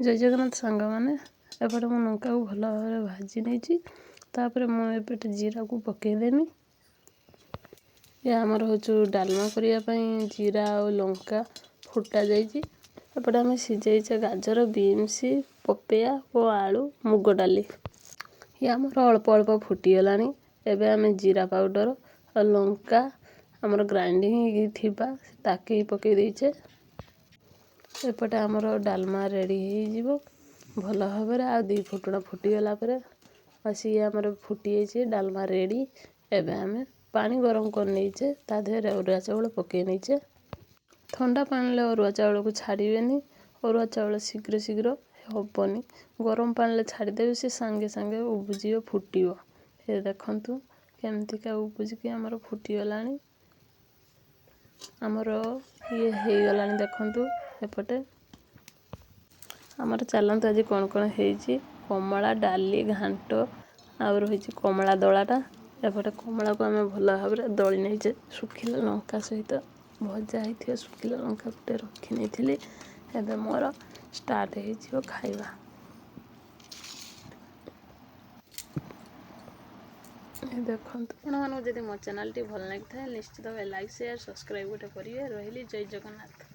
जय जगन्नाथ सांग मैंने एपटे मु लंका को भल भाव भाजी नहीं तापर मुझे जीरा को पकईदेमी। ये आमर हूँ डालमा करने जीरा और लंका फुटा जापटे आम सीझे गाजर बीन्स पपया और आलू मुग डाली ये आमर अल्प अल्प फुटीगला। एबे आम जीरा पाउडर और लंका आमर ग्राइंडिंग थिबा ताके पकई देचे। एपटे आमर डालमा रेडी हो भल भाव आ दी फुटुणा फुटीगला आसी आमर फुटी जाइए डालमा रेडी। एबे आम पानी गरम कर नहींचे ता देहरे अरुआ चाउल पकई नहींचे। ठंडा पानी ले अरुआ चाउल को छाड़बेनी अरुआ चाउल शीघ्र शीघ्र हेबनी गरम पानी ले छाड़देवे से सांगे सांगे उबुजी फुटियो। ये देखंतु केमतिका उबुजिकी आमर फुटीगलानी आमर ये हो गलानी देखंतु। एपटे आमर चलत आज कौन कौन है कमला डाली घांट आ रही कमला दलाटा। एपटे कमला को आम भल भाव दली नहीं सुखिला लंका सहित भजा हो सुखिला लंका गोटे रखी नहीं एबे मोर स्टार्ट हो खाइबा। देखते आपको जब मो चैनल टी भल लगी था निश्चित भाव लाइक शेयर सब्सक्राइब गोटे करेंगे। रही जय जगन्नाथ।